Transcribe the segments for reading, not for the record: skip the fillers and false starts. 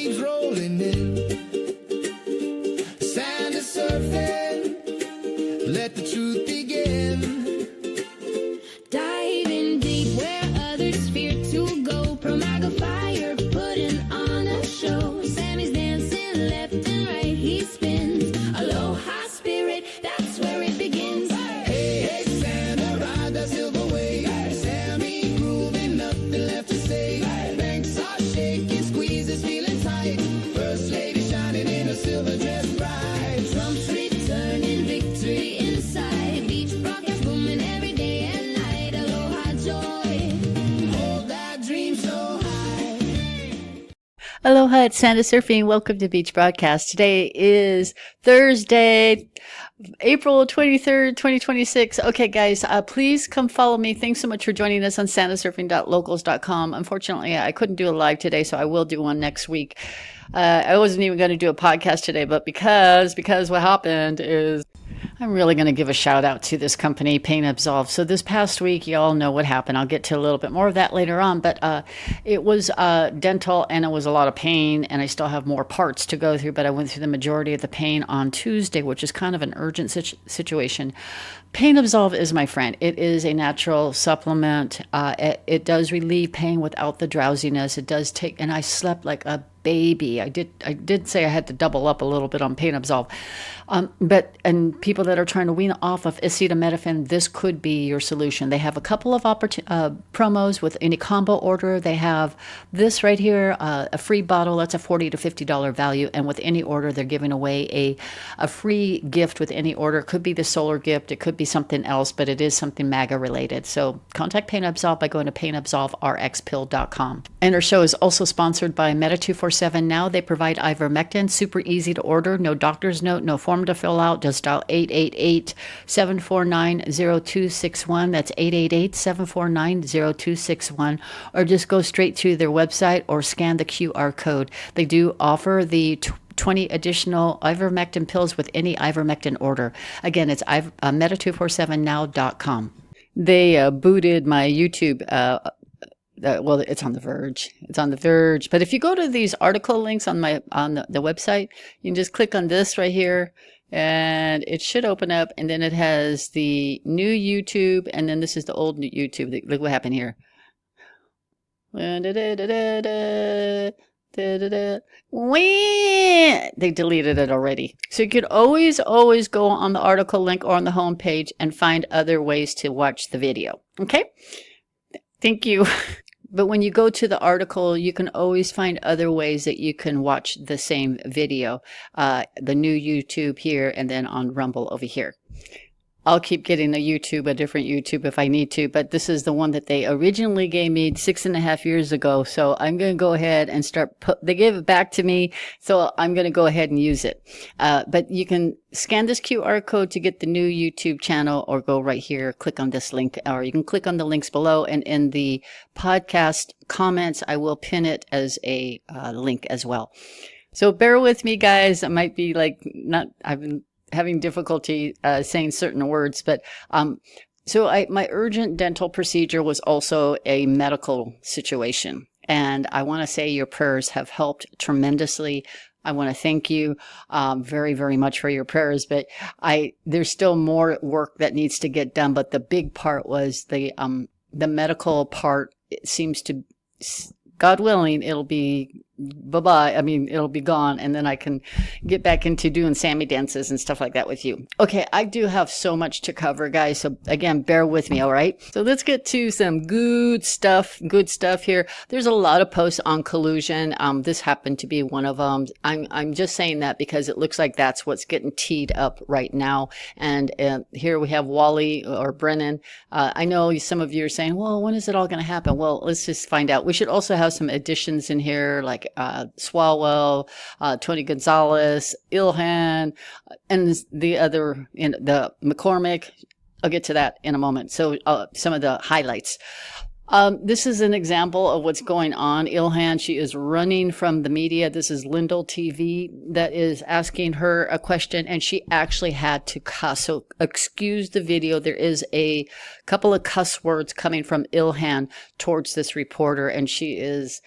waves rolling in. Sand is surfing, let the truth begin. Diving deep where others fear to go. Promaga fire putting on a show. Sammy's dancing left and right, he spins. Aloha spirit, that's where it begins. Hey, hey, Santa, ride that silver wave. Sammy grooving, nothing left to say. Banks are shaking, squeezes feeling tight. First lady shining in a silver dress bright. Trumps returning, victory inside. Beach broadcast booming every day and night. Aloha joy, Hold that dream so high. Aloha, it's Santa Surfing. Welcome to Beach Broadcast. Today is Thursday, April 23rd, 2026. Okay, guys, please come follow me. Thanks so much for joining us on santasurfing.locals.com. Unfortunately, I couldn't do a live today, so I will do one next week. I wasn't even going to do a podcast today, but because what happened is I'm really going to give a shout out to this company, Pain Absolve. So this past week, you all know what happened. I'll get to a little bit more of that later on, but it was dental and it was a lot of pain, and I still have more parts to go through, but I went through the majority of the pain on Tuesday, which is kind of an urgent situation. Pain Absolve is my friend. It is a natural supplement. It does relieve pain without the drowsiness. It does take, and I slept like a baby. I did say I had to double up a little bit on Pain Absolve. And people that are trying to wean off of acetaminophen, this could be your solution. They have a couple of promos with any combo order. They have this right here, a free bottle. That's a $40 to $50 value. And with any order, they're giving away a free gift with any order. It could be the solar gift. It could be something else, but it is something MAGA related. So contact Pain Absolve by going to painabsolverxpill.com. And our show is also sponsored by Meta247 Now. They provide ivermectin, super easy to order, no doctor's note, no form to fill out. Just dial 888-749-0261. That's 888-749-0261. Or just go straight to their website or scan the QR code. They do offer the 20 additional ivermectin pills with any ivermectin order. Again, it's meta247now.com. They booted my YouTube. Well, it's on the verge. It's on the verge. But if you go to these article links on the website, you can just click on this right here, and it should open up. And then it has the new YouTube, and then this is the old YouTube. Look what happened here. They deleted it already. So you could always go on the article link or on the home page and find other ways to watch the video. Okay? Thank you. But when you go to the article, you can always find other ways that you can watch the same video. The new YouTube here, and then on Rumble over here. I'll keep getting a different YouTube if I need to, but this is the one that they originally gave me 6.5 years ago. So I'm going to go ahead and they gave it back to me, so I'm going to go ahead and use it. But you can scan this QR code to get the new YouTube channel, or go right here, click on this link, or you can click on the links below, and in the podcast comments, I will pin it as a link as well. So bear with me, guys. I might be I've been having difficulty saying certain words, but my urgent dental procedure was also a medical situation, and I want to say your prayers have helped tremendously. I want to thank you very, very much for your prayers, but there's still more work that needs to get done. But the big part was the medical part. It seems to, God willing, it'll be bye-bye. I mean, it'll be gone, and then I can get back into doing Sammy dances and stuff like that with you. Okay, I do have so much to cover, guys, so again, bear with me, all right? So let's get to some good stuff here. There's a lot of posts on Collusion. This happened to be one of them. I'm just saying that because it looks like that's what's getting teed up right now. And here we have Wally or Brennan. I know some of you are saying, well, when is it all going to happen? Well, let's just find out. We should also have some additions in here, like Swalwell, Tony Gonzalez, Ilhan, and the other, the McCormick. I'll get to that in a moment. So some of the highlights. This is an example of what's going on. Ilhan, she is running from the media. This is Lindell TV that is asking her a question, and she actually had to cuss. So excuse the video. There is a couple of cuss words coming from Ilhan towards this reporter, and she is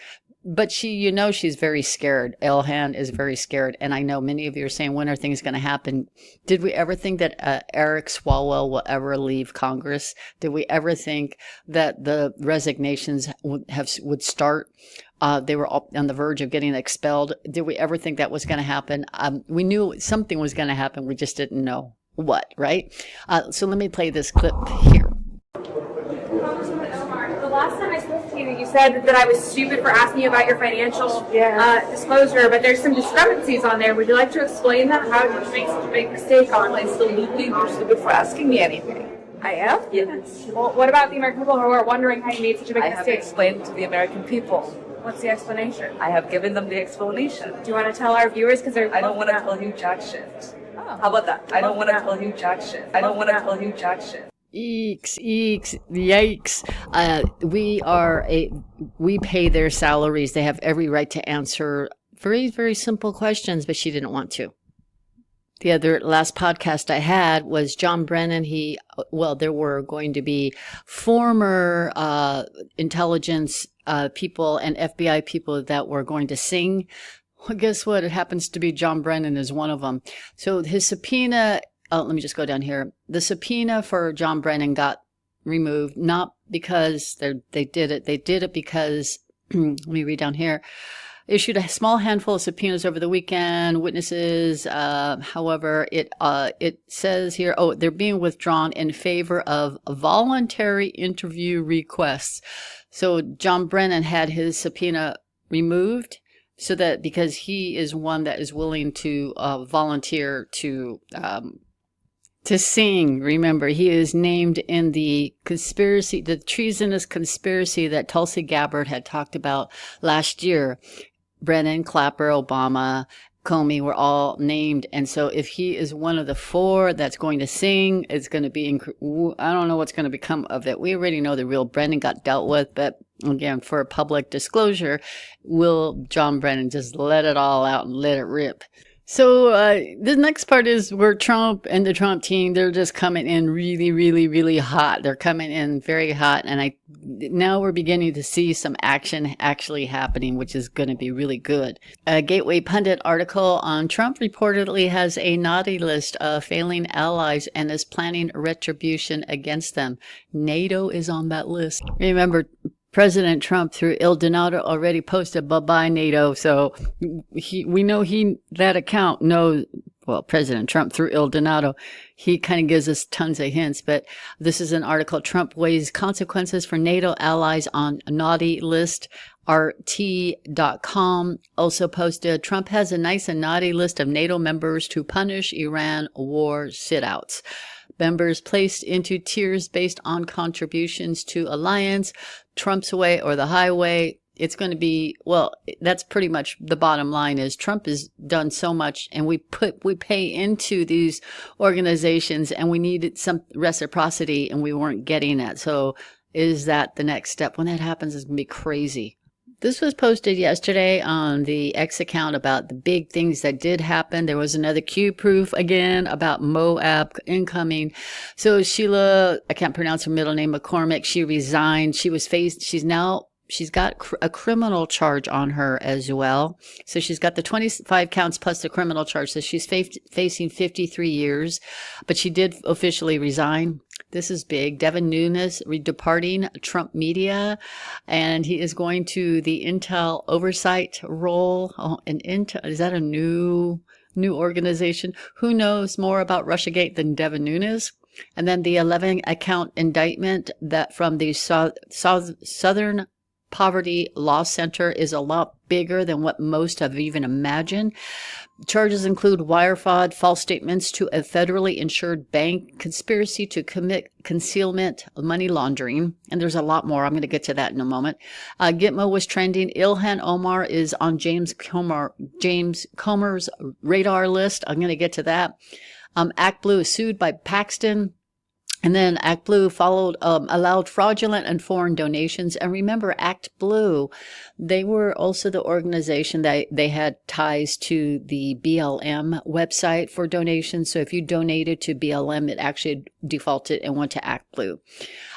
but she's very scared. Ilhan is very scared. And I know many of you are saying, when are things going to happen? Did we ever think that Eric Swalwell will ever leave Congress? Did we ever think that the resignations would start? They were all on the verge of getting expelled. Did we ever think that was going to happen? We knew something was going to happen. We just didn't know what, right? So let me play this clip here. Congresswoman Omar, the last time I spoke to you, you said that I was stupid for asking you about your financial disclosure, but there's some discrepancies on there. Would you like to explain that? How did you make such a big mistake on it? I still do think you're stupid for asking me anything. I am? Yes. Well, what about the American people who are wondering how you made such a big I have mistake? explained to the American people. What's the explanation? I have given them the explanation. Do you want to tell our viewers? Because I don't want to tell you jack shit. How about that? I don't want to tell you jack shit. I don't want to tell you jack shit. Yikes. We pay their salaries. They have every right to answer very, very simple questions, but she didn't want to. The other last podcast I had was John Brennan. There were going to be former intelligence people and FBI people that were going to sing. Well, guess what? It happens to be John Brennan is one of them. So his subpoena, let me just go down here. The subpoena for John Brennan got removed, not because they did it. They did it because, let me read down here, issued a small handful of subpoenas over the weekend. Witnesses, however, it says here, they're being withdrawn in favor of voluntary interview requests. So John Brennan had his subpoena removed, so that because he is one that is willing to volunteer to sing. Remember, he is named in the conspiracy, the treasonous conspiracy that Tulsi Gabbard had talked about last year. Brennan, Clapper, Obama, Comey were all named. And so if he is one of the four that's going to sing, it's going to be, I don't know what's going to become of it. We already know the real Brennan got dealt with, but again, for public disclosure, will John Brennan just let it all out and let it rip? So the next part is where Trump and the Trump team, they're just coming in really, really, really hot. They're coming in very hot. And now we're beginning to see some action actually happening, which is going to be really good. A Gateway Pundit article on Trump reportedly has a naughty list of failing allies and is planning retribution against them. NATO is on that list. Remember, President Trump through Il Donato already posted bye-bye NATO. So we know that account knows, well, President Trump through Il Donato, he kind of gives us tons of hints. But this is an article, Trump weighs consequences for NATO allies on naughty list. RT.com also posted, Trump has a nice and naughty list of NATO members to punish Iran war sit-outs. Members placed into tiers based on contributions to alliance, Trump's way or the highway. It's going to be, well, that's pretty much the bottom line is Trump has done so much, and we pay into these organizations, and we needed some reciprocity, and we weren't getting that. So is that the next step? When that happens, it's going to be crazy. This was posted yesterday on the X account about the big things that did happen. There was another Q proof again about Moab incoming. So Sheila, I can't pronounce her middle name, McCormick, she resigned. She's got a criminal charge on her as well. So she's got the 25 counts plus the criminal charge. So she's facing 53 years, but she did officially resign. This is big. Devin Nunes departing Trump Media, and he is going to the Intel oversight role. Intel, is that a new organization? Who knows more about Russiagate than Devin Nunes? And then the 11 account indictment that from the Southern Poverty Law Center is a lot bigger than what most have even imagined. Charges include wire fraud, false statements to a federally insured bank, conspiracy to commit concealment, money laundering, and there's a lot more. I'm going to get to that in a moment. Gitmo was trending. Ilhan Omar is on James Comer's radar list. I'm going to get to that. ActBlue is sued by Paxton. And then ActBlue allowed fraudulent and foreign donations. And remember, ActBlue, they were also the organization that they had ties to the BLM website for donations. So if you donated to BLM, it actually defaulted and went to ActBlue.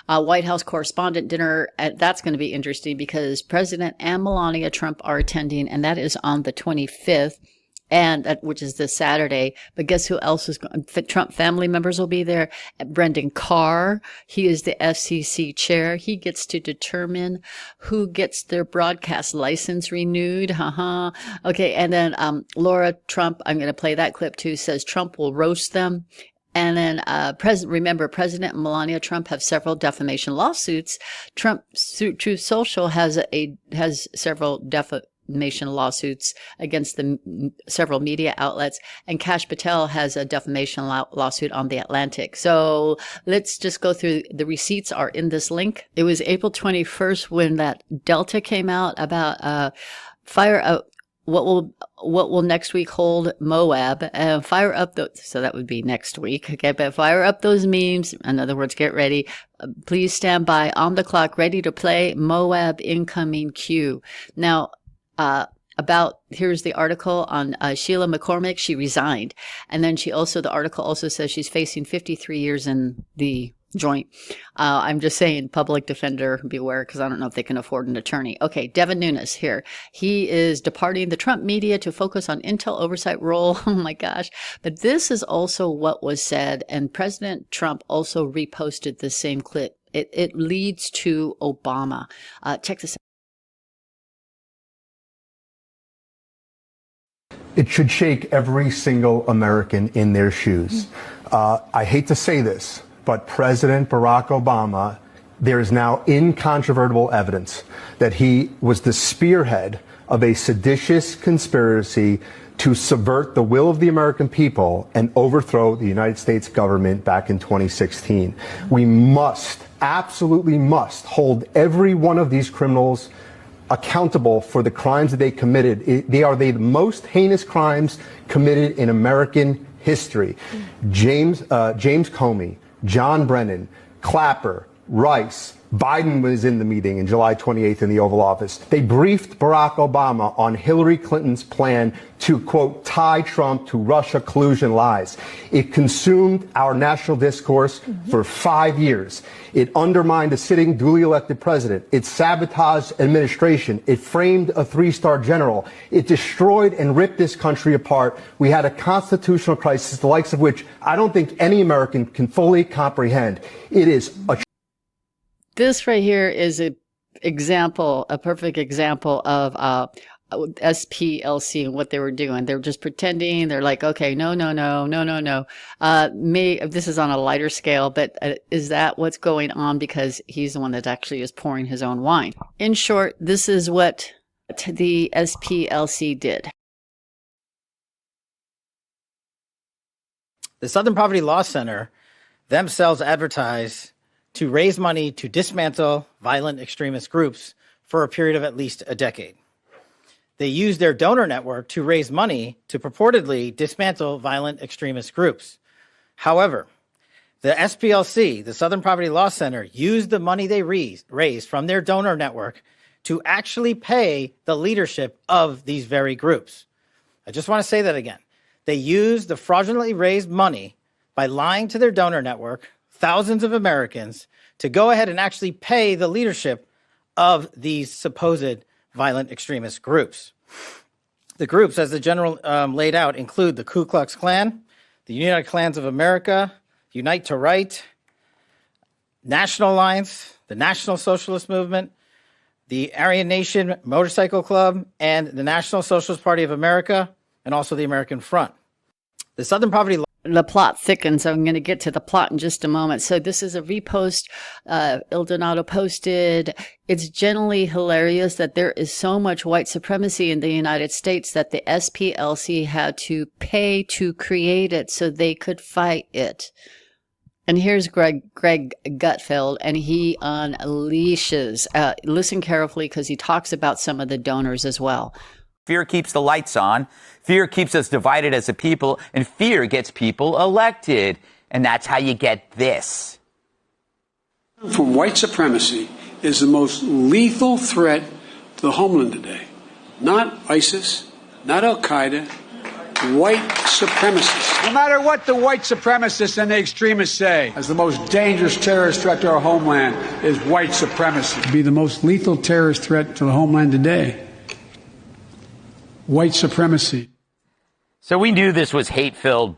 White House correspondent dinner. That's going to be interesting because President and Melania Trump are attending, and that is on the 25th. Which is this Saturday. But guess who else is going? Trump family members will be there. Brendan Carr, he is the FCC chair. He gets to determine who gets their broadcast license renewed. Okay, and then Laura Trump, I'm going to play that clip too, says Trump will roast them. And then, remember, President and Melania Trump have several defamation lawsuits. Truth Social has several defamation lawsuits against several media outlets, and Kash Patel has a defamation lawsuit on The Atlantic. So let's just go through. The receipts are in this link. It was April 21st when that Delta came out about fire up. What will next week hold Moab? Fire up so that would be next week. Okay, but fire up those memes. In other words, get ready. Please stand by on the clock, ready to play Moab incoming queue. Now, here's the article on Sheila McCormick. She resigned. And then the article also says she's facing 53 years in the joint. I'm just saying, public defender, beware, because I don't know if they can afford an attorney. Okay, Devin Nunes here. He is departing the Trump media to focus on Intel oversight role. Oh my gosh. But this is also what was said, and President Trump also reposted the same clip. It leads to Obama. Check this out. It should shake every single American in their shoes. I hate to say this, but President Barack Obama, there is now incontrovertible evidence that he was the spearhead of a seditious conspiracy to subvert the will of the American people and overthrow the United States government back in 2016. We absolutely must hold every one of these criminals accountable for the crimes that they committed. They are the most heinous crimes committed in American history. James Comey, John Brennan, Clapper, Rice, Biden was in the meeting in July 28th in the Oval Office. They briefed Barack Obama on Hillary Clinton's plan to, quote, tie Trump to Russia collusion lies. It consumed our national discourse for 5 years. It undermined a sitting duly elected president. It sabotaged administration. It framed a 3-star general. It destroyed and ripped this country apart. We had a constitutional crisis, the likes of which I don't think any American can fully comprehend. It is a This right here is a perfect example of SPLC and what they were doing. They were just pretending. They're like, okay, no. This is on a lighter scale, but is that what's going on? Because he's the one that actually is pouring his own wine. In short, this is what the SPLC did. The Southern Poverty Law Center themselves advertise to raise money to dismantle violent extremist groups for a period of at least a decade. They use their donor network to raise money to purportedly dismantle violent extremist groups. However, the SPLC, the Southern Poverty Law Center, used the money they raised from their donor network to actually pay the leadership of these very groups. I just want to say that again. They used the fraudulently raised money by lying to their donor network, thousands of Americans, to go ahead and actually pay the leadership of these supposed violent extremist groups. The groups, as the general laid out, include the Ku Klux Klan, the United Klans of America, Unite to Right, National Alliance, the National Socialist Movement, the Aryan Nation Motorcycle Club, and the National Socialist Party of America, and also the American Front. The Southern Poverty Law. The plot thickens. I'm going to get to the plot in just a moment. So this is a repost Il Donato posted. It's generally hilarious that there is so much white supremacy in the United States that the SPLC had to pay to create it so they could fight it. And here's Greg Gutfeld, and he unleashes. Listen carefully because he talks about some of the donors as well. Fear keeps the lights on. Fear keeps us divided as a people, and fear gets people elected. And that's how you get this. From white supremacy is the most lethal threat to the homeland today. Not ISIS, not Al-Qaeda, white supremacists. No matter what the white supremacists and the extremists say, as the most dangerous terrorist threat to our homeland is white supremacy. It'd be the most lethal terrorist threat to the homeland today. White supremacy. So we knew this was hate-filled,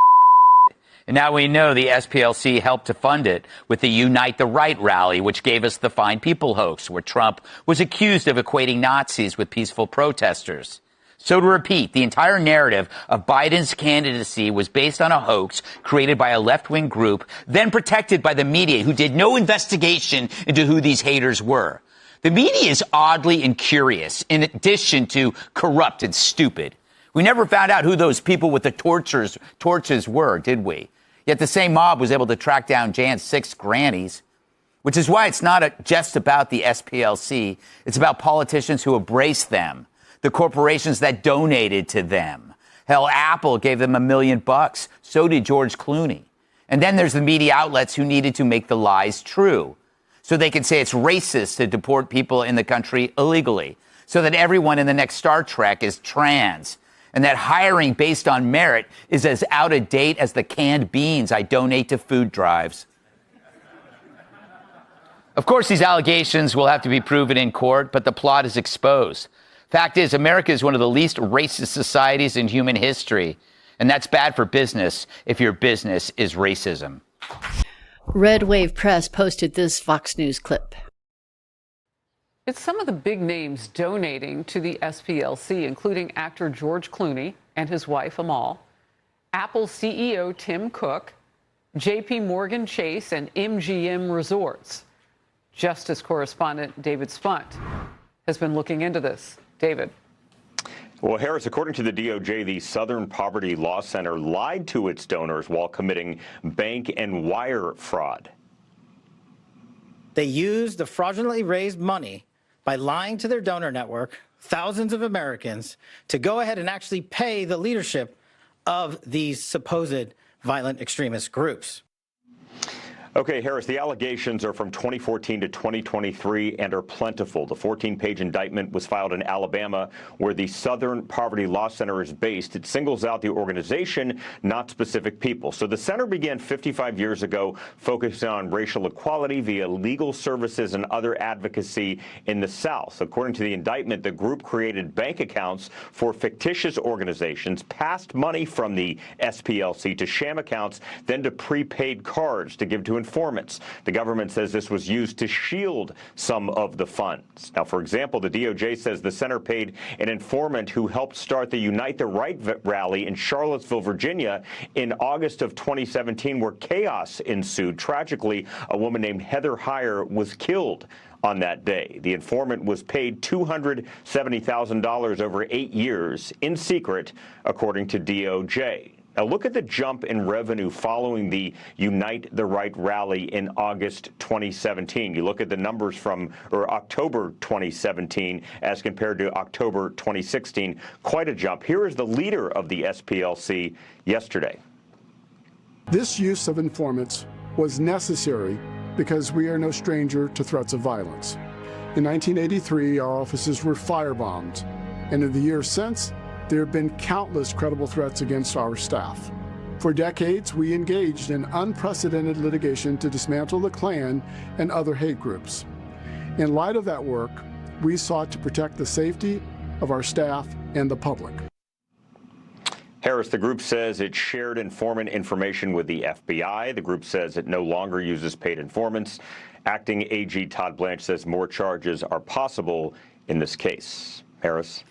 and now we know the SPLC helped to fund it with the Unite the Right rally, which gave us the Fine People hoax, where Trump was accused of equating Nazis with peaceful protesters. So to repeat, the entire narrative of Biden's candidacy was based on a hoax created by a left-wing group, then protected by the media, who did no investigation into who these haters were. The media is oddly incurious, in addition to corrupt and stupid. We never found out who those people with the torches were, did we? Yet the same mob was able to track down Jan's 6 grannies, which is why it's not just about the SPLC. It's about politicians who embrace them, the corporations that donated to them. Hell, Apple gave them $1 million. So did George Clooney. And then there's the media outlets who needed to make the lies true, so they could say it's racist to deport people in the country illegally, so that everyone in the next Star Trek is trans, and that hiring based on merit is as out of date as the canned beans I donate to food drives. Of course, these allegations will have to be proven in court, but the plot is exposed. Fact is, America is one of the least racist societies in human history, and that's bad for business if your business is racism. Red Wave Press posted this Fox News clip. It's some of the big names donating to the SPLC, including actor George Clooney and his wife Amal, Apple CEO Tim Cook, JP Morgan Chase, and MGM Resorts. Justice correspondent David Spunt has been looking into this. David. Well, Harris, according to the DOJ, the Southern Poverty Law Center lied to its donors while committing bank and wire fraud. They used the fraudulently raised money by lying to their donor network, thousands of Americans, to go ahead and actually pay the leadership of these supposed violent extremist groups. Okay, Harris, the allegations are from 2014 to 2023 and are plentiful. The 14-page indictment was filed in Alabama, where the Southern Poverty Law Center is based. It singles out the organization, not specific people. So the center began 55 years ago, focusing on racial equality via legal services and other advocacy in the South. According to the indictment, the group created bank accounts for fictitious organizations, passed money from the SPLC to sham accounts, then to prepaid cards to give to informants. The government says this was used to shield some of the funds. Now, for example, the DOJ says the center paid an informant who helped start the Unite the Right rally in Charlottesville, Virginia in August of 2017, where chaos ensued. Tragically, a woman named Heather Heyer was killed on that day. The informant was paid $270,000 over 8 years in secret, according to DOJ. Now look at the jump in revenue following the Unite the Right rally in August 2017. You look at the numbers from October 2017 as compared to October 2016. Quite a jump. Here is the leader of the SPLC yesterday. This use of informants was necessary because we are no stranger to threats of violence. In 1983, our offices were firebombed, and in the years since, there have been countless credible threats against our staff. For decades, we engaged in unprecedented litigation to dismantle the Klan and other hate groups. In light of that work, we sought to protect the safety of our staff and the public. Harris, the group says it shared informant information with the FBI. The group says it no longer uses paid informants. Acting AG Todd Blanche says more charges are possible in this case. Harris.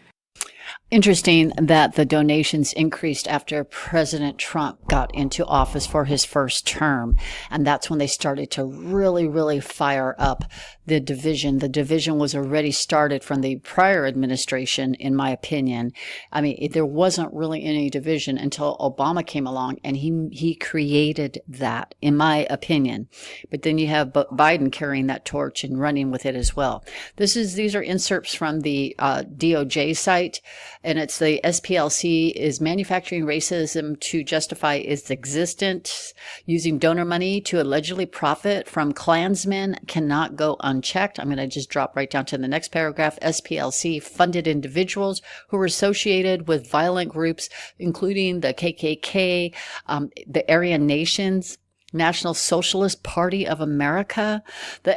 Interesting that the donations increased after President Trump got into office for his first term. And that's when they started to really fire up the division. The division was already started from the prior administration, in my opinion. I mean, there wasn't really any division until Obama came along, and he created that, in my opinion. But then you have Biden carrying that torch and running with it as well. These are inserts from the DOJ site. and it's the SPLC is manufacturing racism to justify its existence, using donor money to allegedly profit from Klansmen cannot go unchecked. I'm going to just drop right down to the next paragraph. SPLC funded individuals who were associated with violent groups, including the KKK, the Aryan Nations, National Socialist Party of America. The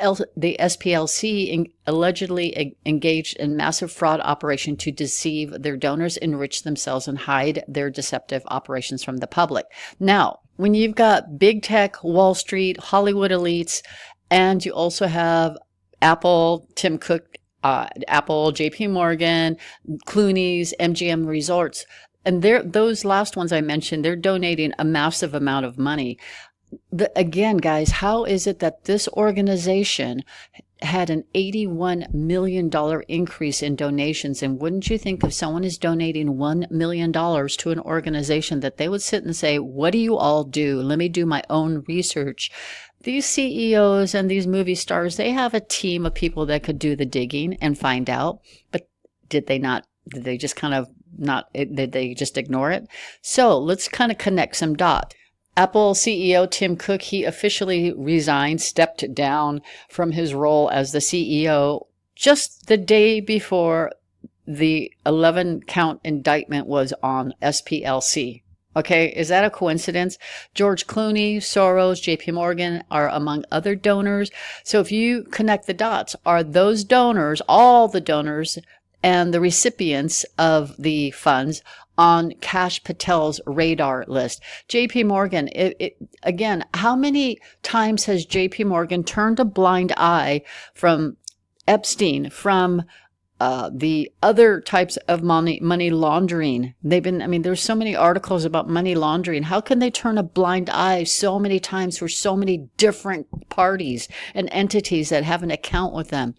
SPLC allegedly engaged in massive fraud operation to deceive their donors, enrich themselves, and hide their deceptive operations from the public. Now, when you've got big tech, Wall Street, Hollywood elites, and you also have Apple, Tim Cook, Apple, JP Morgan, Clooney's, MGM Resorts, and those last ones I mentioned, they're donating a massive amount of money. Again, guys, how is it that this organization had an $81 million increase in donations? And wouldn't you think if someone is donating $1 million to an organization that they would sit and say, what do you all do? Let me do my own research. These CEOs and these movie stars, they have a team of people that could do the digging and find out. But did they not? Did they just did they just ignore it? So let's kind of connect some dots. Apple CEO Tim Cook, he officially resigned, stepped down from his role as the CEO just the day before the 11-count indictment was on SPLC. Okay, is that a coincidence? George Clooney, Soros, JP Morgan are among other donors. So if you connect the dots, are those donors, all the donors and the recipients of the funds on Kash Patel's radar list? JP Morgan, again, how many times has JP Morgan turned a blind eye from Epstein, from the other types of money laundering? There's so many articles about money laundering. How can they turn a blind eye so many times for so many different parties and entities that have an account with them?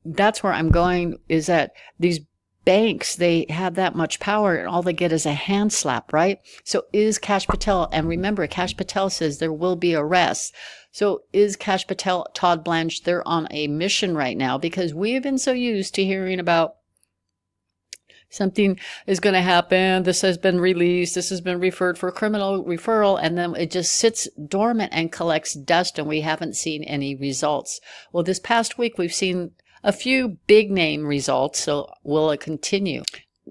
That's where I'm going, is that these banks, they have that much power and all they get is a hand slap, right? So is Kash Patel, and remember, Kash Patel says there will be arrests. So is Kash Patel, Todd Blanche, they're on a mission right now, because we have been so used to hearing about something is going to happen, this has been released, this has been referred for criminal referral, and then it just sits dormant and collects dust, and we haven't seen any results. Well, this past week we've seen a few big name results, so will it continue?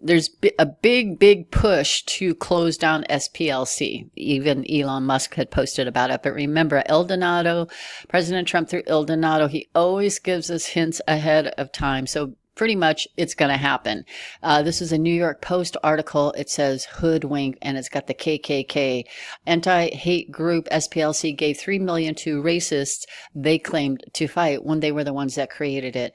There's a big push to close down SPLC. Even Elon Musk had posted about it. But remember, El Donado, President Trump through El Donado, he always gives us hints ahead of time. So pretty much it's going to happen. This is a New York Post article. It says hoodwink, and it's got the KKK. Anti-hate group SPLC gave $3 million to racists they claimed to fight when they were the ones that created it.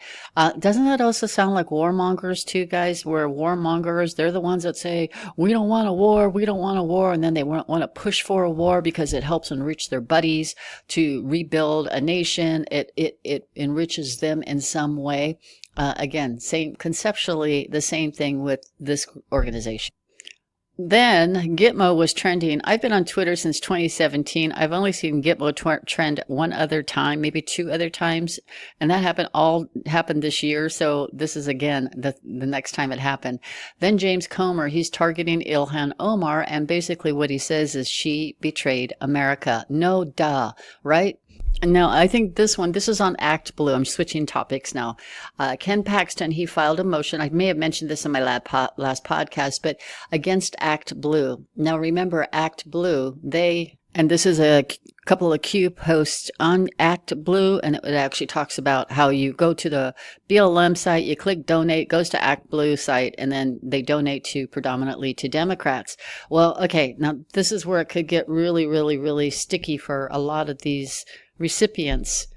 Doesn't that also sound like warmongers too, guys? Where warmongers, they're the ones that say, we don't want a war, we don't want a war. And then they want to push for a war because it helps enrich their buddies to rebuild a nation. It enriches them in some way. Again, conceptually the same thing with this organization. Then Gitmo was trending. I've been on Twitter since 2017. I've only seen Gitmo trend one other time, maybe two other times, and that happened this year. So this is again the next time it happened. Then James Comer, he's targeting Ilhan Omar, and basically what he says is she betrayed America. No duh, right? Now, I think this is on ActBlue. I'm switching topics now. Ken Paxton, he filed a motion. I may have mentioned this in my last podcast, but against ActBlue. Now, remember, ActBlue, and this is a couple of Q posts on ActBlue, and it actually talks about how you go to the BLM site, you click donate, goes to ActBlue site, and then they donate predominantly to Democrats. Well, okay, now this is where it could get really, really, really sticky for a lot of these recipients,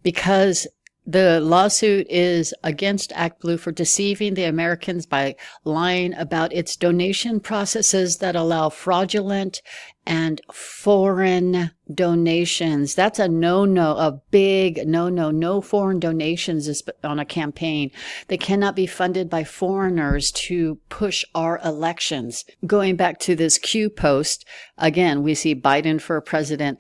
because the lawsuit is against ActBlue for deceiving the Americans by lying about its donation processes that allow fraudulent and foreign donations. That's a no-no, a big no-no. No foreign donations on a campaign. They cannot be funded by foreigners to push our elections. Going back to this Q post, again, we see Biden for president.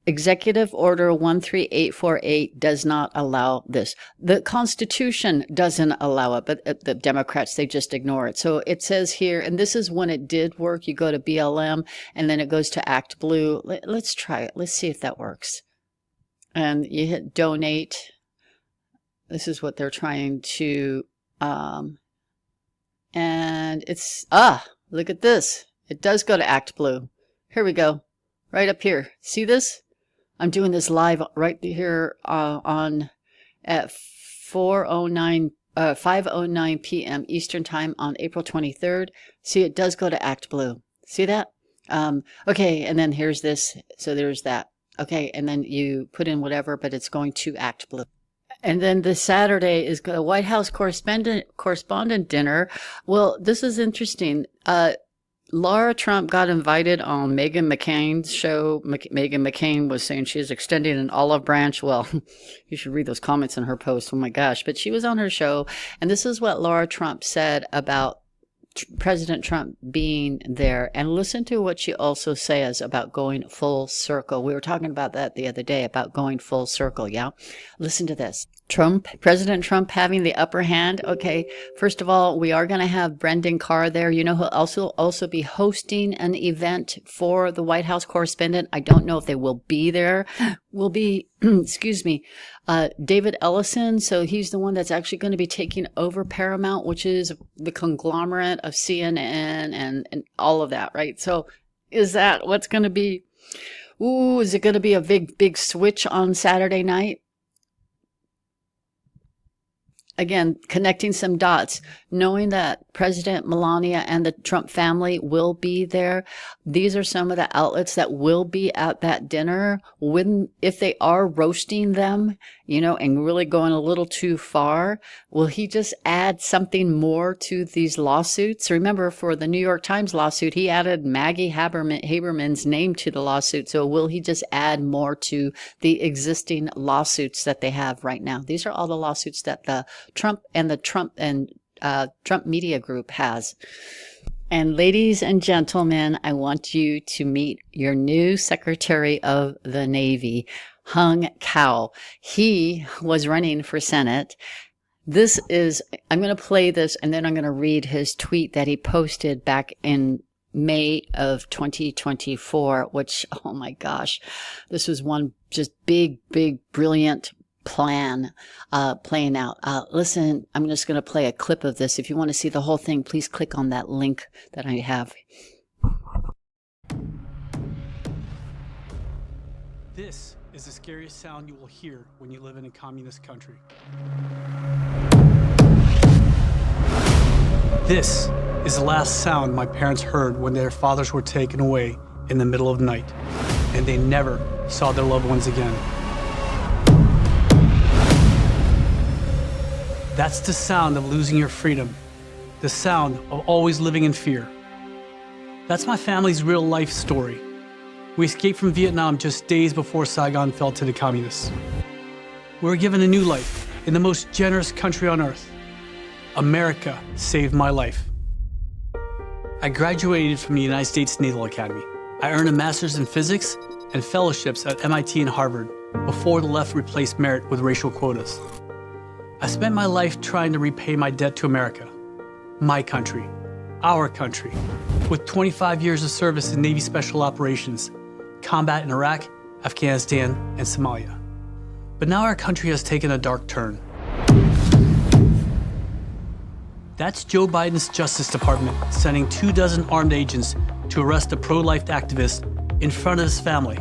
Executive Order 13848 does not allow this. The Constitution doesn't allow it, but the Democrats, they just ignore it. So it says here, and this is when it did work. You go to BLM, and then it goes to ActBlue. Let's try it. Let's see if that works. And you hit donate. This is what they're trying to, and it's, look at this. It does go to ActBlue. Here we go. Right up here. See this? I'm doing this live right here on at 5:09 p.m. Eastern Time on April 23rd. See, it does go to ActBlue. See that? Okay, and then here's this. So there's that. Okay, and then you put in whatever, but it's going to ActBlue. And then this Saturday is the White House correspondent dinner. Well, this is interesting. Laura Trump got invited on Meghan McCain's show. Meghan McCain was saying she is extending an olive branch. Well, you should read those comments in her post. Oh my gosh. But she was on her show. And this is what Laura Trump said about President Trump being there. And listen to what she also says about going full circle. We were talking about that the other day, about going full circle. Yeah. Listen to this. President Trump having the upper hand. Okay, first of all, we are going to have Brendan Carr there. You know, he'll also be hosting an event for the White House correspondent. I don't know if they will be there. Will be, excuse me, David Ellison. So he's the one that's actually going to be taking over Paramount, which is the conglomerate of CNN and all of that, right? So is that what's going to be? Ooh, is it going to be a big switch on Saturday night? Again, connecting some dots, knowing that President Melania and the Trump family will be there. These are some of the outlets that will be at that dinner. If they are roasting them, you know, and really going a little too far, will he just add something more to these lawsuits? Remember, for the New York Times lawsuit, he added Maggie Haberman's name to the lawsuit. So will he just add more to the existing lawsuits that they have right now? These are all the lawsuits that the Trump Media Group has. And ladies and gentlemen, I want you to meet your new Secretary of the Navy, Hung Cao. He was running for Senate. I'm going to play this, and then I'm going to read his tweet that he posted back in May of 2024, which, oh my gosh, this was one just big, brilliant plan playing out. Listen, I'm just going to play a clip of this. If you want to see the whole thing, please click on that link that I have. This is the scariest sound you will hear when you live in a communist country. This is the last sound my parents heard when their fathers were taken away in the middle of the night, and they never saw their loved ones again. That's the sound of losing your freedom, the sound of always living in fear. That's my family's real life story. We escaped from Vietnam just days before Saigon fell to the communists. We were given a new life in the most generous country on earth. America saved my life. I graduated from the United States Naval Academy. I earned a master's in physics and fellowships at MIT and Harvard before the left replaced merit with racial quotas. I spent my life trying to repay my debt to America, my country, our country, with 25 years of service in Navy Special Operations, combat in Iraq, Afghanistan, and Somalia. But now our country has taken a dark turn. That's Joe Biden's Justice Department sending 24 armed agents to arrest a pro-life activist in front of his family.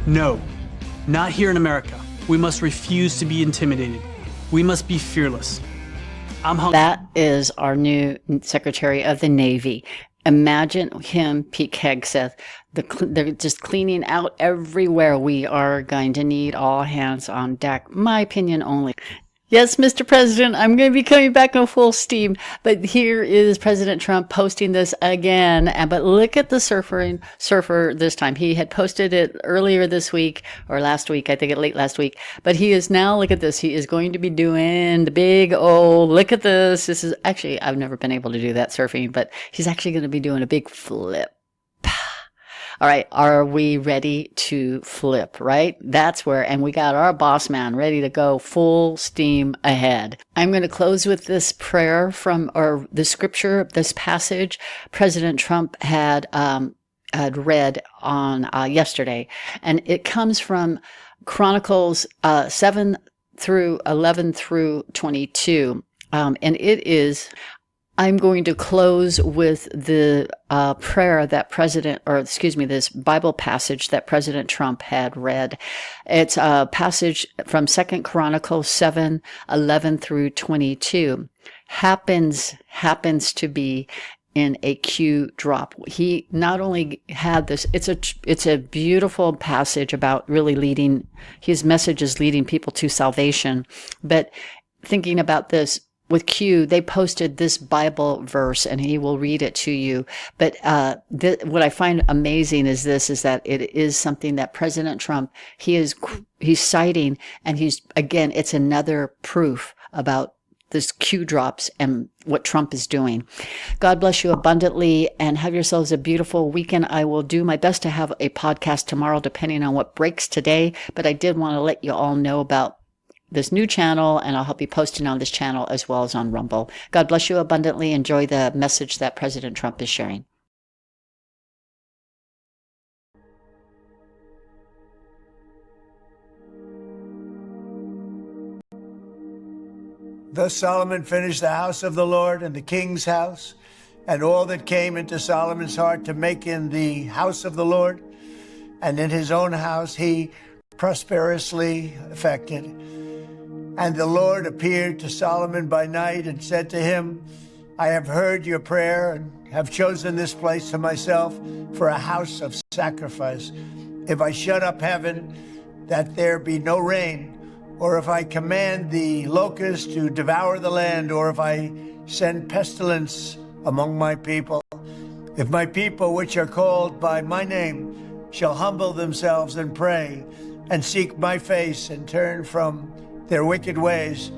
No, not here in America. We must refuse to be intimidated. We must be fearless. That is our new Secretary of the Navy. Imagine him, Pete Hegseth. They're just cleaning out everywhere. We are going to need all hands on deck. My opinion only. Yes, Mr. President, I'm going to be coming back on full steam. But here is President Trump posting this again. But look at the surfer this time. He had posted it earlier this week or last week, I think late last week. But he is now, look at this. He is going to be doing the big, look at this. This is actually, I've never been able to do that surfing, but he's actually going to be doing a big flip. All right, are we ready to flip, right? That's where, and we got our boss man ready to go full steam ahead. I'm going to close with this prayer from, or the scripture, this passage President Trump had read on yesterday, and it comes from Chronicles 7 through 11 through 22, and it is, I'm going to close with the prayer that this Bible passage that President Trump had read. It's a passage from 2 Chronicles 7, 11 through 22. Happens to be in a Q drop. He not only had this, it's a beautiful passage about really leading, his message is leading people to salvation. But thinking about this, with Q, they posted this Bible verse, and he will read it to you. But what I find amazing is that it is something that President Trump, he's citing, and it's another proof about this Q drops and what Trump is doing. God bless you abundantly, and have yourselves a beautiful weekend. I will do my best to have a podcast tomorrow, depending on what breaks today. But I did want to let you all know about this new channel, and I'll be posting on this channel as well as on Rumble. God bless you abundantly. Enjoy the message that President Trump is sharing. Thus Solomon finished the house of the Lord and the king's house, and all that came into Solomon's heart to make in the house of the Lord, and in his own house he prosperously effected. And the Lord appeared to Solomon by night and said to him, I have heard your prayer and have chosen this place to myself for a house of sacrifice. If I shut up heaven, that there be no rain, or if I command the locusts to devour the land, or if I send pestilence among my people, if my people which are called by my name shall humble themselves and pray and seek my face and turn from their wicked ways,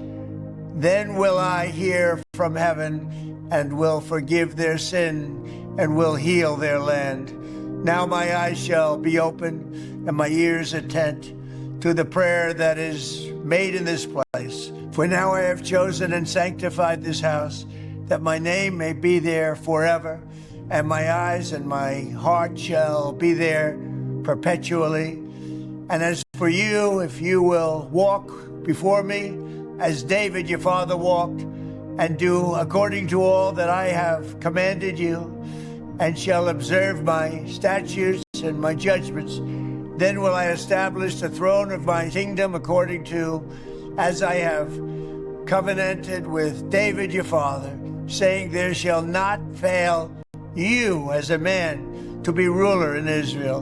then will I hear from heaven and will forgive their sin and will heal their land. Now my eyes shall be open and my ears attent to the prayer that is made in this place. For now I have chosen and sanctified this house, that my name may be there forever, and my eyes and my heart shall be there perpetually. And as for you, if you will walk before me, as David your father walked, and do according to all that I have commanded you, and shall observe my statutes and my judgments, then will I establish the throne of my kingdom according to as I have covenanted with David your father, saying, there shall not fail you as a man to be ruler in Israel.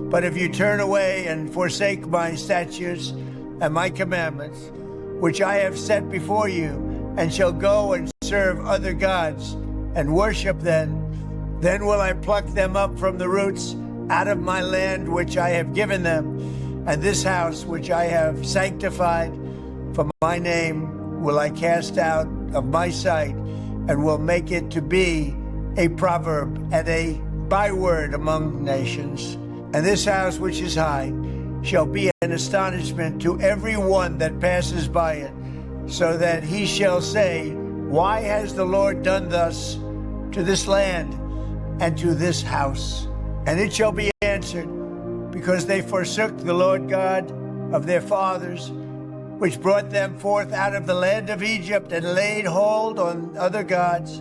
But if you turn away and forsake my statutes and my commandments, which I have set before you, and shall go and serve other gods and worship them, then will I pluck them up from the roots out of my land which I have given them, and this house which I have sanctified for my name will I cast out of my sight, and will make it to be a proverb and a byword among nations. And this house which is high shall be an astonishment to every one that passes by it, so that he shall say, why has the Lord done thus to this land and to this house? And it shall be answered, because they forsook the Lord God of their fathers, which brought them forth out of the land of Egypt, and laid hold on other gods,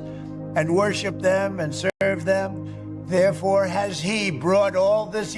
and worshipped them and served them. Therefore has he brought all this